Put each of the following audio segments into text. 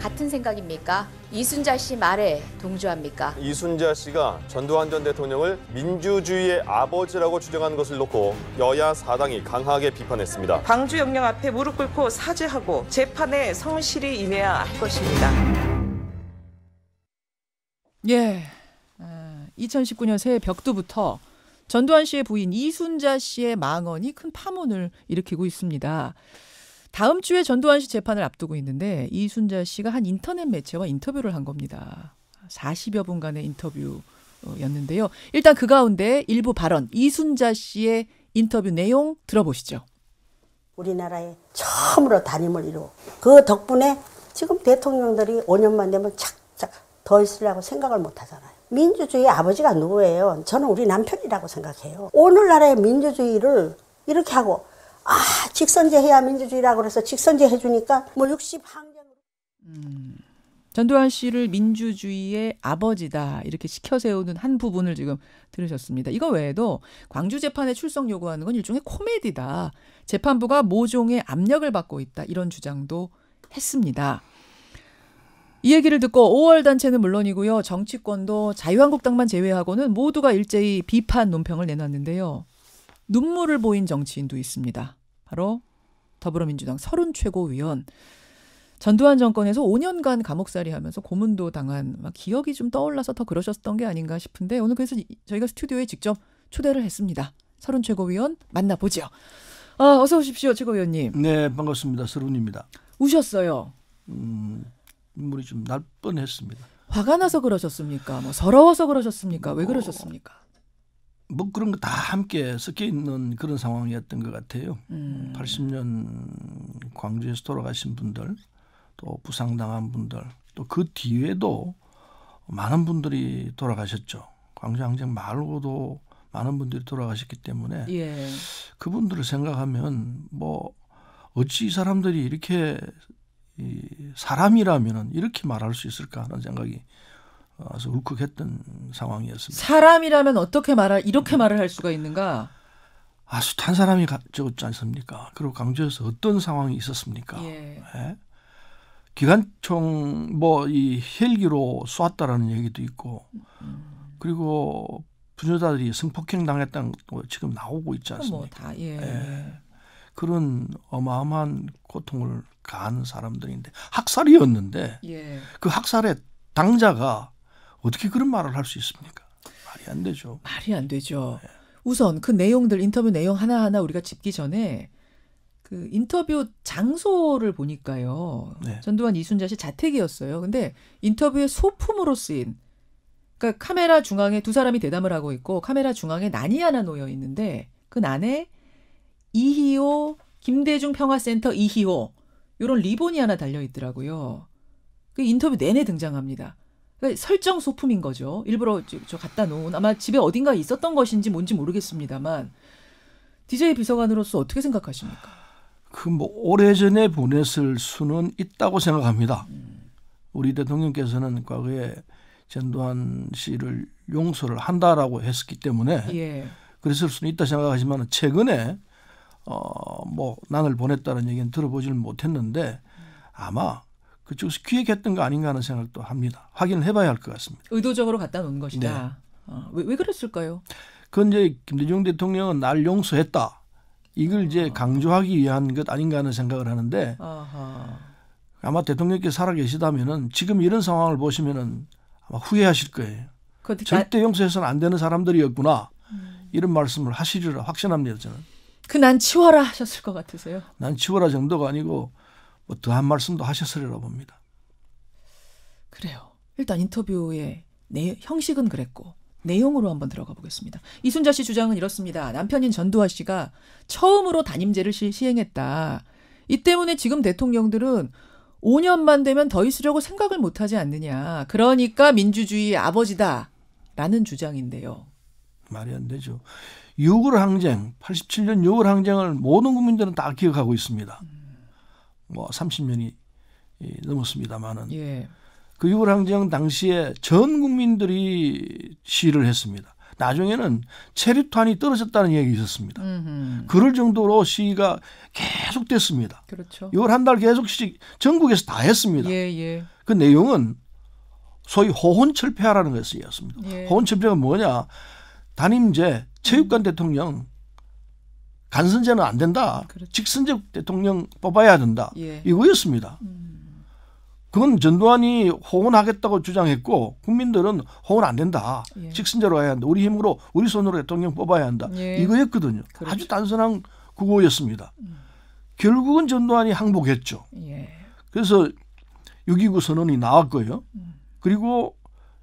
같은 생각입니까? 이순자 씨 말에 동조합니까? 이순자 씨가 전두환 전 대통령을 민주주의의 아버지라고 주장한 것을 놓고 여야 사당이 강하게 비판했습니다. 광주영령 앞에 무릎 꿇고 사죄하고 재판에 성실히 임해야 할 것입니다. 예, 2019년 새해 벽두부터 전두환 씨의 부인 이순자 씨의 망언이 큰 파문을 일으키고 있습니다. 다음 주에 전두환 씨 재판을 앞두고 있는데 이순자 씨가 한 인터넷 매체와 인터뷰를 한 겁니다. 40여 분간의 인터뷰였는데요. 일단 그 가운데 일부 발언, 이순자 씨의 인터뷰 내용 들어보시죠. 우리나라에 처음으로 단임을 이루고 그 덕분에 지금 대통령들이 5년만 되면 착착 더 있으려고 생각을 못 하잖아요. 민주주의 아버지가 누구예요? 저는 우리 남편이라고 생각해요. 오늘날의 민주주의를 이렇게 하고 직선제 해야 민주주의라고 그래서 직선제 해주니까 뭐 60항쟁으로. 전두환 씨를 민주주의의 아버지다 이렇게 시켜 세우는 한 부분을 지금 들으셨습니다. 이거 외에도 광주 재판에 출석 요구하는 건 일종의 코미디다. 재판부가 모종의 압력을 받고 있다. 이런 주장도 했습니다. 이 얘기를 듣고 5월 단체는 물론이고요. 정치권도 자유한국당만 제외하고는 모두가 일제히 비판 논평을 내놨는데요. 눈물을 보인 정치인도 있습니다. 바로 더불어민주당 서른 최고위원. 전두환 정권에서 5년간 감옥살이 하면서 고문도 당한 기억이 좀 떠올라서 더 그러셨던 게 아닌가 싶은데 오늘 그래서 저희가 스튜디오에 직접 초대를 했습니다. 서른 최고위원 만나보죠. 어서 오십시오, 최고위원님. 네, 반갑습니다. 서른입니다. 우셨어요? 눈물이 좀 날 뻔했습니다. 화가 나서 그러셨습니까? 뭐 서러워서 그러셨습니까? 왜 그러셨습니까? 뭐 그런 거 다 함께 섞여 있는 그런 상황이었던 것 같아요. 80년 광주에서 돌아가신 분들, 또 부상당한 분들, 또 그 뒤에도 많은 분들이 돌아가셨죠. 광주항쟁 말고도 많은 분들이 돌아가셨기 때문에 예. 그분들을 생각하면 뭐 어찌 이 사람들이 이렇게 사람이라면 이렇게 말할 수 있을까 하는 생각이 아주 울컥했던 상황이었습니다. 사람이라면 어떻게 이렇게 말을 할 수가 있는가? 숱한 사람이 적었지 않습니까? 그리고 광주에서 어떤 상황이 있었습니까? 예. 예? 기관총 이 헬기로 쏘았다라는 얘기도 있고, 그리고 부녀자들이 성폭행 당했다는 것도 지금 나오고 있지 않습니까? 예. 그런 어마어마한 고통을 가하는 사람들인데 학살이었는데 예. 그 학살의 당자가 어떻게 그런 말을 할 수 있습니까? 말이 안 되죠. 말이 안 되죠. 네. 우선 그 내용들 인터뷰 내용 하나하나 우리가 짚기 전에 그 인터뷰 장소를 보니까요. 네. 전두환 이순자 씨 자택이었어요. 근데 인터뷰의 소품으로 쓰인 그러니까 카메라 중앙에 두 사람이 대담을 하고 있고 카메라 중앙에 난이 하나 놓여 있는데 그 난에 이희호 김대중 평화센터 이희호 이런 리본이 하나 달려 있더라고요. 그 인터뷰 내내 등장합니다. 그러니까 설정 소품인 거죠. 일부러 저 갖다 놓은 아마 집에 어딘가 있었던 것인지 뭔지 모르겠습니다만 DJ 비서관으로서 어떻게 생각하십니까? 오래전에 보냈을 수는 있다고 생각합니다. 우리 대통령께서는 과거에 전두환 씨를 용서를 한다라고 했었기 때문에 예. 그랬을 수는 있다 생각하지만 최근에 난을 보냈다는 얘기는 들어보지는 못했는데 아마 그쪽에서 기획했던 거 아닌가 하는 생각도 합니다. 확인을 해봐야 할 것 같습니다. 의도적으로 갖다 놓은 것이다. 네. 왜 그랬을까요? 그건 이제 김대중 대통령은 날 용서했다. 이걸 이제 강조하기 위한 것 아닌가 하는 생각을 하는데 아마 대통령께서 살아계시다면은 지금 이런 상황을 보시면은 아마 후회하실 거예요. 절대 용서해서는 안 되는 사람들이었구나. 이런 말씀을 하시리라 확신합니다. 저는. 난 치워라 하셨을 것 같으세요? 난 치워라 정도가 아니고 더한 말씀도 하셨으리라 봅니다. 그래요. 일단 인터뷰의 형식은 그랬고 내용으로 한번 들어가 보겠습니다. 이순자 씨 주장은 이렇습니다. 남편인 전두환 씨가 처음으로 단임제를 시행했다. 이 때문에 지금 대통령들은 5년만 되면 더 있으려고 생각을 못하지 않느냐. 그러니까 민주주의의 아버지다라는 주장인데요. 말이 안 되죠. 6월 항쟁, 87년 6월 항쟁을 모든 국민들은 다 기억하고 있습니다. 30년이 넘었습니다만은 예. 그 6월 항쟁 당시에 전 국민들이 시위를 했습니다. 나중에는 체류탄이 떨어졌다는 얘기 있었습니다. 그럴 정도로 시위가 계속됐습니다. 그렇죠. 6월 한 달 계속씩 전국에서 다 했습니다. 예. 그 내용은 소위 호혼철폐하라는 것이었습니다. 예. 호혼철폐가 뭐냐? 단임제 체육관 대통령 간선제는 안 된다. 그렇죠. 직선제 대통령 뽑아야 된다. 예. 이거였습니다. 그건 전두환이 호언하겠다고 주장했고 국민들은 호언 안 된다. 예. 직선제로 해야 한다. 우리 힘으로 우리 손으로 대통령 뽑아야 한다. 예. 이거였거든요. 그렇죠. 아주 단순한 구호였습니다. 결국은 전두환이 항복했죠. 예. 그래서 6.29 선언이 나왔고요. 그리고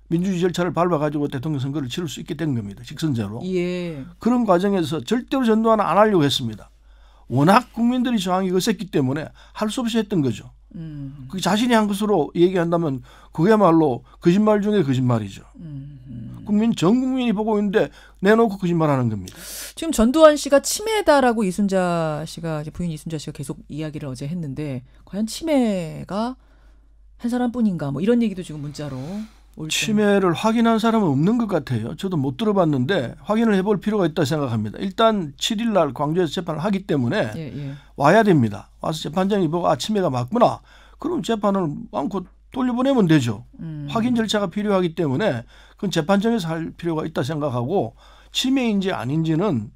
민주주의 절차를 밟아가지고 대통령 선거를 치를 수 있게 된 겁니다. 직선제로. 예. 그런 과정에서 절대로 전두환은 안 하려고 했습니다. 워낙 국민들이 저항이 거셌기 때문에 할 수 없이 했던 거죠. 그 자신이 한 것으로 얘기한다면 그야말로 거짓말 중에 거짓말이죠. 전 국민이 보고 있는데 내놓고 거짓말하는 겁니다. 지금 전두환 씨가 치매다라고 이순자 씨가 이제 부인 이순자 씨가 계속 이야기를 어제 했는데 과연 치매가 한 사람뿐인가 뭐 이런 얘기도 지금 문자로 올 치매를 확인한 사람은 없는 것 같아요. 저도 못 들어봤는데 확인을 해볼 필요가 있다 생각합니다. 일단 7일 날 광주에서 재판을 하기 때문에 예. 와야 됩니다. 와서 재판장이 보고 치매가 맞구나. 그럼 재판을 않고 돌려보내면 되죠. 확인 절차가 필요하기 때문에 그건 재판장에서 할 필요가 있다 생각하고 치매인지 아닌지는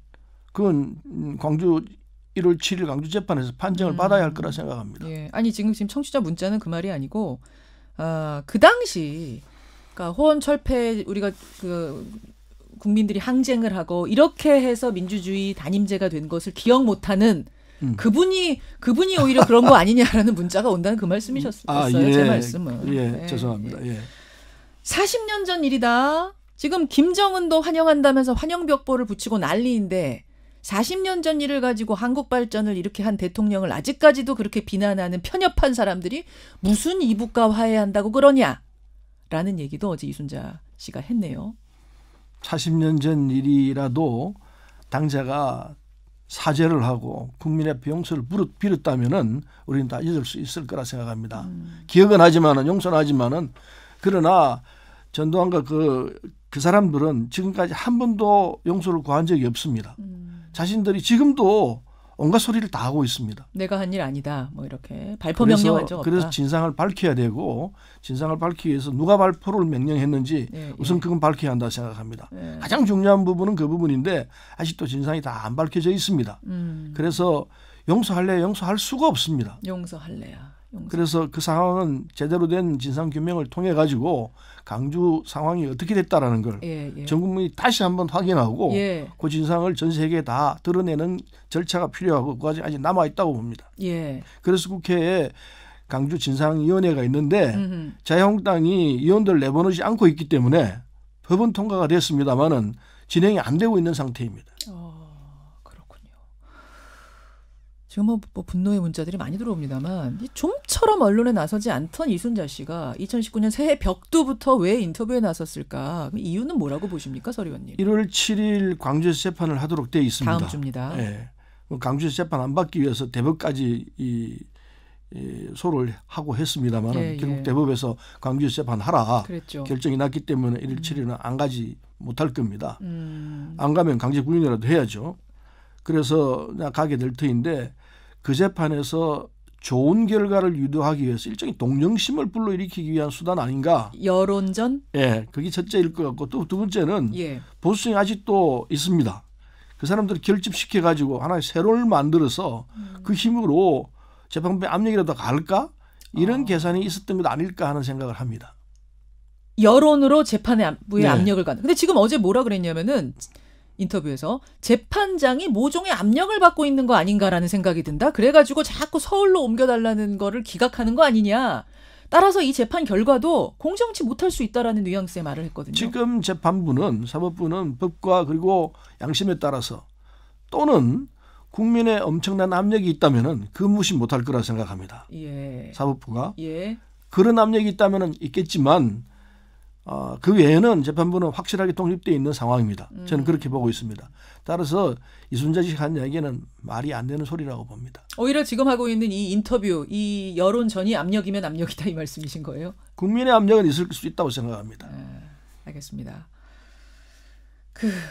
그건 광주 1월 7일 광주 재판에서 판정을 받아야 할 거라 생각합니다. 예. 아니 지금 청취자 문자는 그 말이 아니고 그 당시 그러니까 호언철폐 우리가 그 국민들이 항쟁을 하고 이렇게 해서 민주주의 단임제가 된 것을 기억 못하는 그분이 오히려 그런 거 아니냐라는 문자가 온다는 그 말씀이셨어요. 예. 제 말씀은. 예, 네. 죄송합니다. 예. 40년 전 일이다. 지금 김정은도 환영한다면서 환영벽보를 붙이고 난리인데 40년 전 일을 가지고 한국 발전을 이렇게 한 대통령을 아직까지도 그렇게 비난하는 편협한 사람들이 무슨 이북과 화해한다고 그러냐? 라는 얘기도 어제 이순자 씨가 했네요. 40년 전 일이라도 당자가 사죄를 하고 국민 앞에 용서를 빌었다면은 우리는 다 잊을 수 있을 거라 생각합니다. 기억은 하지만은 용서는 하지만은 그러나 전두환과 그 사람들은 지금까지 한 번도 용서를 구한 적이 없습니다. 자신들이 지금도 온갖 소리를 다 하고 있습니다. 내가 한 일 아니다. 뭐 이렇게 발포 명령한 적 없다. 그래서 진상을 밝혀야 되고 진상을 밝히기 위해서 누가 발포를 명령했는지 우선 그건 밝혀야 한다 생각합니다. 가장 중요한 부분은 그 부분인데 아직도 진상이 다 안 밝혀져 있습니다. 그래서 용서할래야 용서할 수가 없습니다. 용서할래야. 그래서 그 상황은 제대로 된 진상 규명을 통해 가지고 강주 상황이 어떻게 됐다라는 걸 전 국민이 다시 한번 확인하고 그 진상을 전 세계에 다 드러내는 절차가 필요하고 그 과정이 아직 남아 있다고 봅니다. 그래서 국회에 강주 진상위원회가 있는데 자유한국당이 의원들 내보내지 않고 있기 때문에 법은 통과가 됐습니다마는 진행이 안 되고 있는 상태입니다. 그렇군요. 지금 뭐 분노의 문자들이 많이 들어옵니다만 좀처럼 언론에 나서지 않던 이순자 씨가 2019년 새해 벽두부터 왜 인터뷰에 나섰을까? 그 이유는 뭐라고 보십니까, 서 의원님? 1월 7일 광주에서 재판을 하도록 되어 있습니다. 다음 주입니다. 네. 강주에서 재판 안 받기 위해서 대법까지 소를 하고 했습니다만 결국 대법에서 광주에서 재판하라 그랬죠. 결정이 났기 때문에 1월 7일은 안 가지 못할 겁니다. 안 가면 강제구인이라도 해야죠. 그래서 가게 될 터인데 그 재판에서 좋은 결과를 유도하기 위해서 일종의 동정심을 불러일으키기 위한 수단 아닌가. 여론전? 예, 그게 첫째일 것 같고 또 두 번째는 보수층이 아직도 있습니다. 그 사람들을 결집시켜가지고 하나의 세론을 만들어서 그 힘으로 재판부에 압력이라도 갈까? 이런 계산이 있었던 것 아닐까 하는 생각을 합니다. 여론으로 재판부에 압력을 가는. 근데 지금 어제 뭐라 그랬냐면은 인터뷰에서 재판장이 모종의 압력을 받고 있는 거 아닌가라는 생각이 든다. 그래가지고 자꾸 서울로 옮겨달라는 거를 기각하는 거 아니냐. 따라서 이 재판 결과도 공정치 못할 수 있다라는 뉘앙스의 말을 했거든요. 지금 재판부는 사법부는 법과 그리고 양심에 따라서 또는 국민의 엄청난 압력이 있다면은 그 무시 못할 거라 생각합니다. 사법부가 그런 압력이 있다면은 있겠지만 그 외에는 재판부는 확실하게 독립되어 있는 상황입니다. 저는 그렇게 보고 있습니다. 따라서 이순자 씨가 한 이야기는 말이 안 되는 소리라고 봅니다. 오히려 지금 하고 있는 이 인터뷰, 이 여론전이 압력이면 압력이다 이 말씀이신 거예요? 국민의 압력은 있을 수 있다고 생각합니다. 알겠습니다.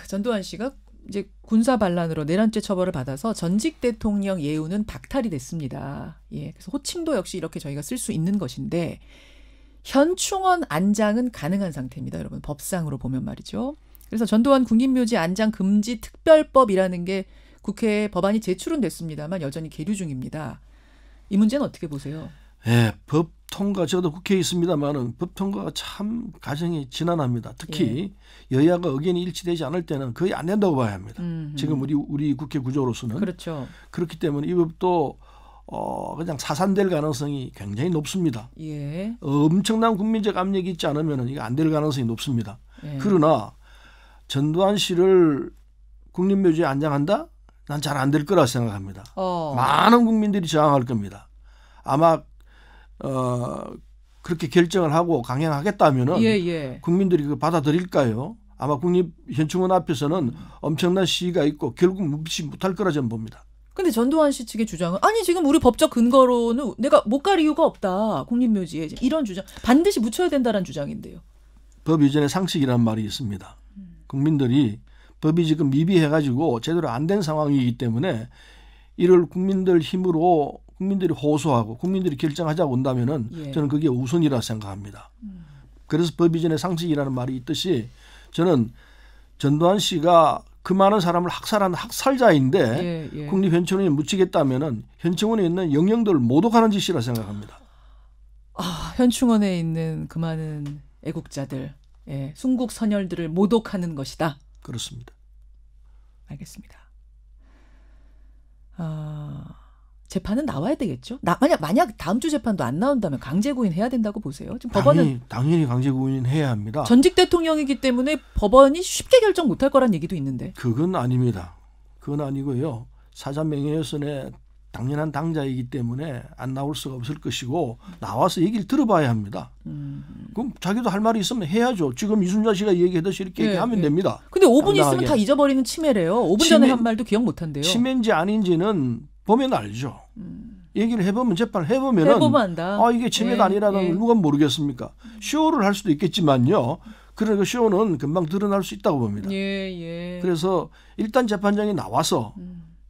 전두환 씨가 이제 군사 반란으로 내란죄 처벌을 받아서 전직 대통령 예우는 박탈이 됐습니다. 예, 그래서 호칭도 역시 이렇게 저희가 쓸 수 있는 것인데 현충원 안장은 가능한 상태입니다. 여러분 법상으로 보면 말이죠. 그래서 전두환 국립묘지 안장 금지 특별법이라는 게 국회에 법안이 제출은 됐습니다만 여전히 계류 중입니다. 이 문제는 어떻게 보세요? 예, 법 통과 저도 국회에 있습니다만은 법 통과가 참 과정이 지난합니다. 특히 여야가 의견이 일치되지 않을 때는 거의 안 된다고 봐야 합니다. 지금 우리 국회 구조로서는 그렇죠. 그렇기 때문에 이 법도 그냥 사산될 가능성이 굉장히 높습니다. 예. 엄청난 국민적 압력이 있지 않으면 이게 안 될 가능성이 높습니다. 예. 그러나 전두환 씨를 국립묘지에 안장한다? 난 잘 안 될 거라 생각합니다. 많은 국민들이 저항할 겁니다. 아마 그렇게 결정을 하고 강행하겠다면은 국민들이 그거 받아들일까요? 아마 국립현충원 앞에서는 엄청난 시위가 있고 결국 묵지 못할 거라 저는 봅니다. 근데 전두환 씨 측의 주장은 아니 지금 우리 법적 근거로는 내가 못 갈 이유가 없다. 국립묘지에 이런 주장 반드시 묻혀야 된다는 주장인데요. 법 이전의 상식이라는 말이 있습니다. 국민들이 법이 지금 미비해가지고 제대로 안 된 상황이기 때문에 이를 국민들 힘으로 국민들이 호소하고 국민들이 결정하자고 온다면은 저는 그게 우선이라 생각합니다. 그래서 법 이전의 상식이라는 말이 있듯이 저는 전두환 씨가 그 많은 사람을 학살한 학살자인데 국립현충원에 묻히겠다면은 현충원에 있는 영령들을 모독하는 짓이라 생각합니다. 현충원에 있는 그 많은 애국자들, 순국 선열들을 모독하는 것이다. 그렇습니다. 알겠습니다. 재판은 나와야 되겠죠? 만약 다음 주 재판도 안 나온다면 강제 구인해야 된다고 보세요? 지금 법원은 당연히 강제 구인해야 합니다. 전직 대통령이기 때문에 법원이 쉽게 결정 못할 거란 얘기도 있는데. 그건 아닙니다. 그건 아니고요. 사전 명예훼손의 당연한 당자이기 때문에 안 나올 수가 없을 것이고 나와서 얘기를 들어봐야 합니다. 그럼 자기도 할 말이 있으면 해야죠. 지금 이순자 씨가 얘기하듯이 이렇게 얘기하면 됩니다. 근데 5분 있으면 다 잊어버리는 치매래요. 5분 전에 한 말도 기억 못한대요. 치매인지 아닌지는 보면 알죠. 얘기를 해보면 재판을 해보면 안다. 이게 치매가 아니라는 걸 누가 모르겠습니까? 쇼를 할 수도 있겠지만요. 그러니까 쇼는 금방 드러날 수 있다고 봅니다. 그래서 일단 재판장이 나와서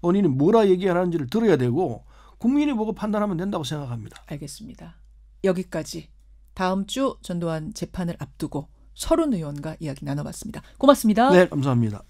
본인이 뭐라 얘기하는지를 들어야 되고 국민이 보고 판단하면 된다고 생각합니다. 알겠습니다. 여기까지 다음 주 전두환 재판을 앞두고 서른 의원과 이야기 나눠봤습니다. 고맙습니다. 네, 감사합니다.